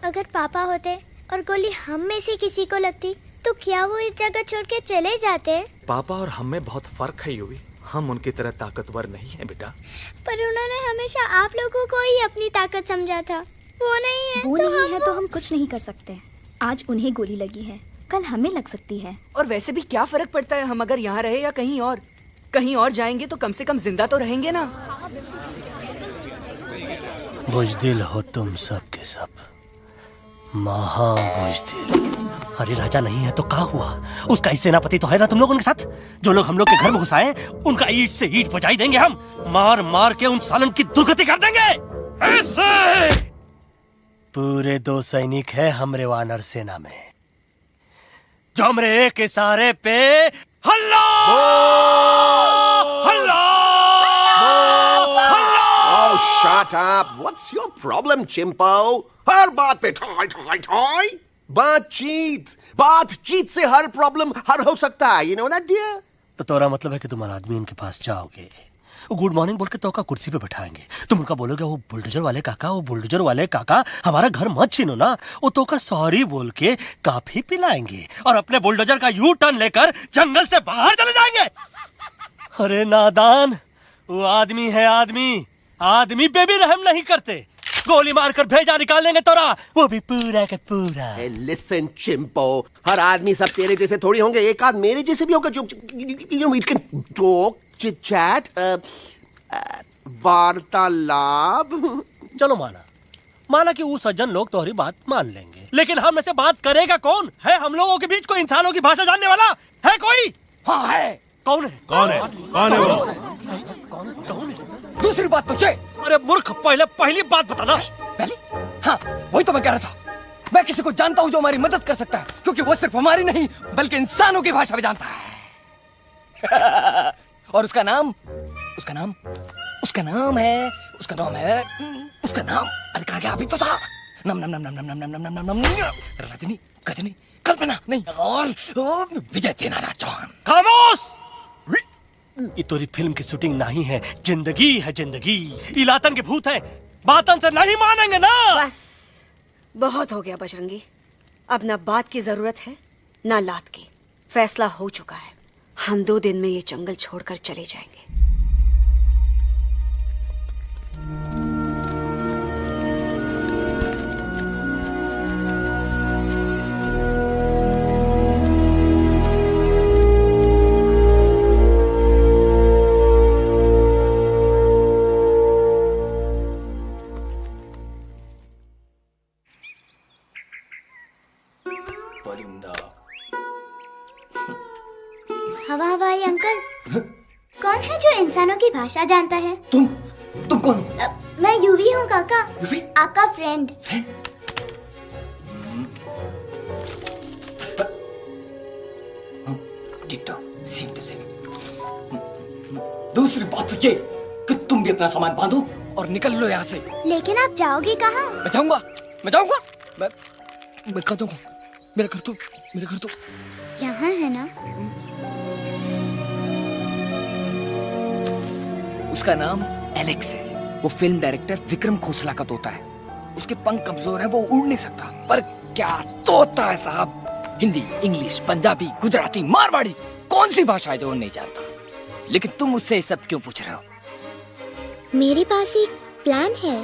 अगर पापा होते और गोली हम में से किसी को लगती तो क्या वो इस जगह छोड़ के चले जाते? पापा और हम में बहुत फर्क है यूवी। हम उनकी तरह ताकतवर नहीं है बेटा। पर उन्होंने हमेशा आप लोगों को ही अपनी ताकत समझा था। वो नहीं है वो तो नहीं है तो हम कुछ नहीं कर सकते। आज उन्हें गोली लगी है, कल हमें लग सकती है। और वैसे भी क्या फर्क पड़ता है हम अगर यहाँ रहे या कहीं और? कहीं और जाएंगे तो कम से कम जिंदा तो रहेंगे ना। बुज़दिल हो तुम सब के सब, महा बुज़दिल। अरे राजा नहीं है तो क्या हुआ? उसका ही सेनापति तो है ना तुम लोग उनके साथ। जो लोग हम लोग के घर में घुसाए उनका ईंट से ईंट बजाई देंगे हम। मार मार के उन सालन की दुर्गति कर देंगे ऐसे। पूरे 2 सैनिक है हमरे वानर सेना में जो हमरे एक इशारे पे हल्ला हल्ला हल्ला। Oh, shut up! What's your problem, चिंपो? हर बात पे ठॉय ठॉय ठॉय। बातचीत से हर प्रॉब्लम हल हो सकता है। You know that, dear? तो तोरा मतलब है कि तुम आदमी इनके पास जाओगे, गुड मॉर्निंग बोल के तो का कुर्सी पे बैठाएंगे। तुम उनका बोलोगे वो बुलडोजर वाले काका हमारा घर मत छीनो ना। वो तो का सॉरी बोल के काफी पिलाएंगे और अपने बुलडोजर का यू टर्न लेकर जंगल से बाहर चले जाएंगे। अरे नादान, वो आदमी है आदमी पे भी रहम नहीं करते। गोली मारकर भेजा निकालेंगे तोरा, वो भी पूरा का पूरा। Hey, listen, चिंपो, हर आदमी सब तेरे जैसे थोड़ी होंगे। एक आध मेरे जैसे भी होगा जो we can talk, chit chat, वार्तालाप। चलो माना कि वो सज्जन लोग तुम्हारी बात मान लेंगे, लेकिन हम में से बात करेगा कौन? है हम लोगों के बीच कोई इंसानों की भाषा जानने वाला है कोई? हाँ है। कौन है वो? दूसरी बात तुझे। अरे मूर्ख, पहली बात बताना। पहले? हाँ, वही तो मैं कह रहा था। मैं किसी को जानता हूँ जो हमारी मदद कर सकता है, क्योंकि वो सिर्फ हमारी नहीं बल्कि इंसानों की भाषा भी जानता है। और उसका नाम है अरे कहा गया अभी तो था। नम रजनी, गजनी, कल्पना नहीं और विजय तेनालीराम चौहान। खामोश! ये तोरी फिल्म की शूटिंग नहीं है, जिंदगी है जिंदगी। इलातन के भूत है, बातन से नहीं मानेंगे ना। बस बहुत हो गया बजरंगी। अब ना बात की जरूरत है ना लात की। फैसला हो चुका है। हम 2 दिन में ये जंगल छोड़कर चले जाएंगे। हवाई अंकल, कौन है जो इंसानों की भाषा जानता है? तुम कौन? मैं यूवी हूँ काका। यूवी? आपका फ्रेंड। Same to same. दूसरी बात तो ये कि तुम भी अपना सामान बांधो और निकल लो यहाँ से। लेकिन आप जाओगे कहाँ? मैं जाऊंगा। मैं कहाँ जाऊंगा? मेरा घर तो यहाँ है ना? उसका नाम एलेक्स है। वो फिल्म डायरेक्टर विक्रम खोसला का तोता है। उसके पंख कमजोर हैं, वो उड़ नहीं सकता। पर क्या तोता है साहब। हिंदी, इंग्लिश, पंजाबी, गुजराती, मारवाड़ी, कौन सी भाषा है जो वो नहीं जानता। लेकिन तुम उससे ये सब क्यों पूछ रहे हो? मेरे पास एक प्लान है।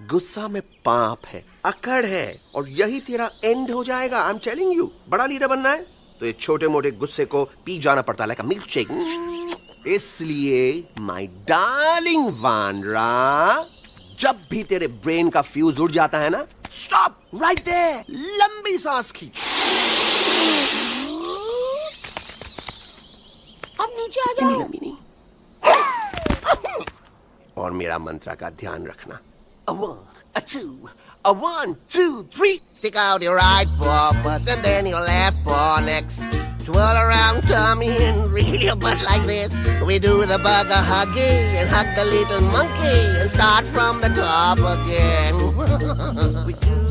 गुस्सा में पाप है, अकड़ है, और यही तेरा एंड हो जाएगा। I am telling you. बड़ा लीडर बनना है तो ये छोटे मोटे गुस्से को पी जाना पड़ता है, लाइक अ मिल्क शेक। इसलिए माय डार्लिंग वानरा, जब भी तेरे ब्रेन का फ्यूज उड़ जाता है ना, स्टॉप राइट देयर, लंबी सांस खींच। अब नीचे आ जाओ। लंबी नहीं। और मेरा मंत्र का ध्यान रखना। A 1, a 2, a 1, 2, 3. Stick out your right paw first and then your left paw next. Twirl around, tummy, and reel your butt like this. We do the bugger huggy and hug the little monkey and start from the top again.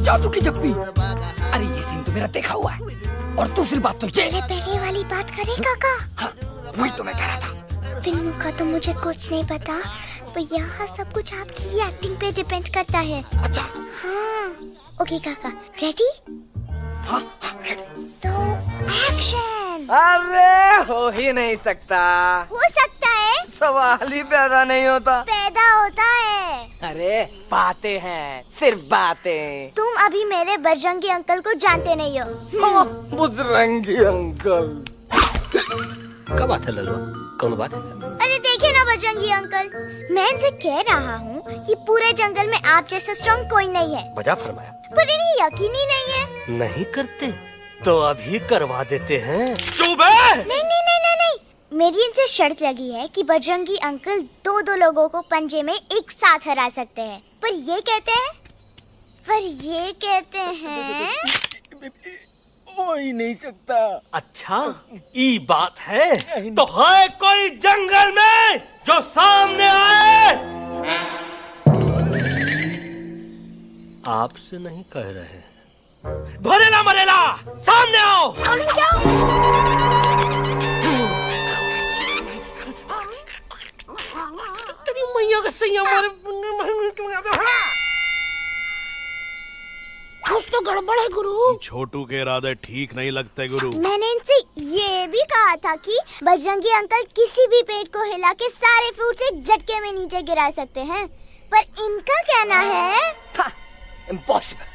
जादू की जप्पी। अरे ये scene तो मेरा देखा हुआ है। और दूसरी बात तो ये। पहले वाली बात करें काका? हाँ, वही तो मैं कह रहा था। फिल्मों का तो मुझे कुछ नहीं पता, पर यहाँ सब कुछ आपकी एक्टिंग पे डिपेंड करता है। अच्छा। हाँ। ओके काका, रेडी? हाँ हाँ रेडी। तो एक्शन। अरे हो ही नहीं सकता, हो सकता है, सवाल ही पैदा नहीं होता। पैदा होता है। अरे बातें हैं, सिर्फ बातें। तुम अभी मेरे बजरंगी अंकल को जानते नहीं हो। बजरंगी अंकल, क्या बात है लल्लू, कौन बात है? अरे देखिए ना बजरंगी अंकल, मैं इनसे कह रहा हूँ कि पूरे जंगल में आप जैसा स्ट्रॉन्ग कोई नहीं है। बजा फरमाया। पर इन्हें यकीन ही नहीं है। नहीं करते तो अभी करवा देते हैं। चुप है। नहीं नहीं नहीं नहीं नहीं, मेरी इनसे शर्त लगी है कि बजरंगी अंकल दो लोगों को पंजे में एक साथ हरा सकते हैं। पर ये कहते हैं हो ही नहीं सकता। अच्छा ये बात है, तो है कोई जंगल में जो सामने आए? आपसे नहीं कह रहे, भरेला मरेला सामने आओ। तेरी मैया का सही हमारे कुछ तो गड़बड़ है गुरु। छोटू के इरादे ठीक नहीं लगते गुरु। मैंने इनसे ये भी कहा था कि बजरंगी अंकल किसी भी पेड़ को हिला के सारे फ्रूट एक झटके में नीचे गिरा सकते हैं, पर इनका कहना है इम्पॉसिबल।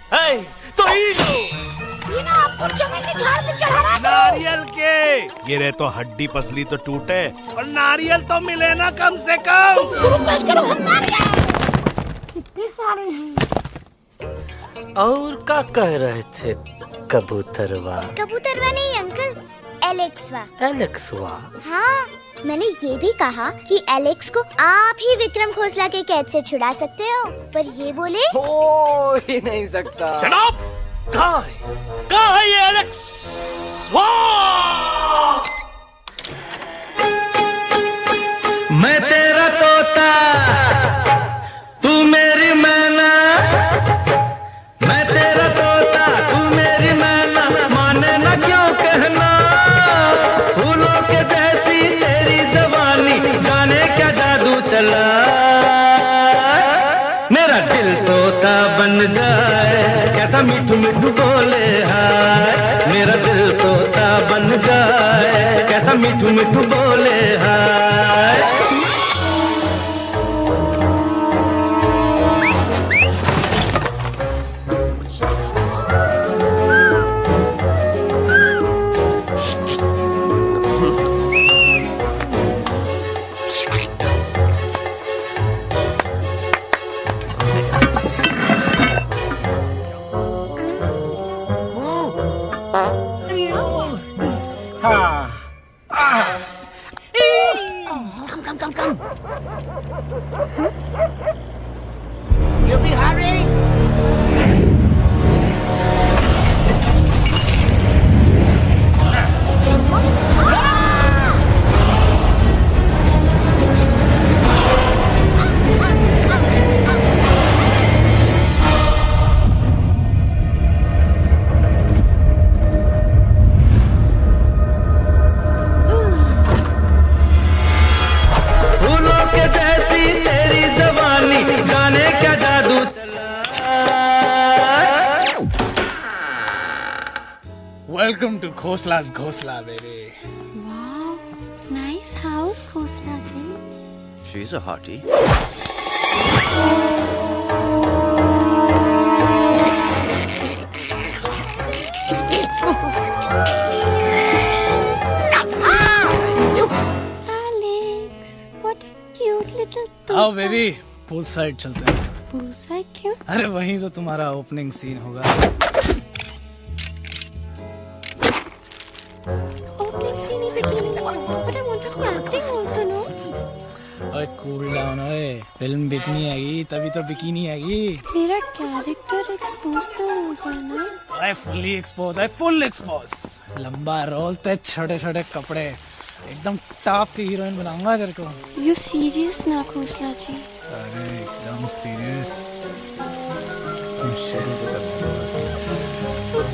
तो आपको जमीन के झाड़ पे चढ़ा रहा है। नारियल के गिरे तो हड्डी पसली तो टूटे, और नारियल तो मिले ना कम से कम। कितने सारे हैं? और क्या कह रहे थे कबूतरवा? कबूतरवा नहीं अंकल, एलेक्सवा। एलेक्सवा? हाँ, मैंने ये भी कहा कि एलेक्स को आप ही विक्रम खोसला के कैद से छुड़ा सकते हो, पर ये बोले हो ही नहीं सकता। जनाब, कहाँ है ये एलेक्स? वाह! मैं तेरा तोता, तू मेरी मैना। मैं तेरा तोता, तू मेरी मैना। माने ना क्यों कहना, फूलों के जैसी तेरी जवानी। जाने क्या जादू चला, मेरा दिल तोता बन जाए। कैसा मीठू मीठू बोले हाय, मेरा दिल तोता बन जाए। कैसा मीठू मीठू बोले हाय। Welcome to Khosla's Khosla, baby. Wow, nice house, Khosla ji. She's a hottie. Alex, what a cute little toy. आओ बेबी, पूल साइड चलते हैं। पूल साइड क्यों? अरे वहीं तो तुम्हारा ओपनिंग सीन होगा। Opening scene ही bikini में है, but I want to do acting also, no? ओए कूल डाउन, ओए फिल्म बिकनी आएगी तभी तो बिकिनी आएगी। तेरा कैरेक्टर एक्सपोज तो होगा ना? ओए फुल्ली एक्सपोज है, फुल एक्सपोज। लंबा रोल ते छोटे छोटे कपड़े, एकदम टॉप की हीरोइन बनाऊंगा तेरे को। You serious ना खोसला जी? अरे एकदम सीरियस। तुम शुरू तो कर दो बस।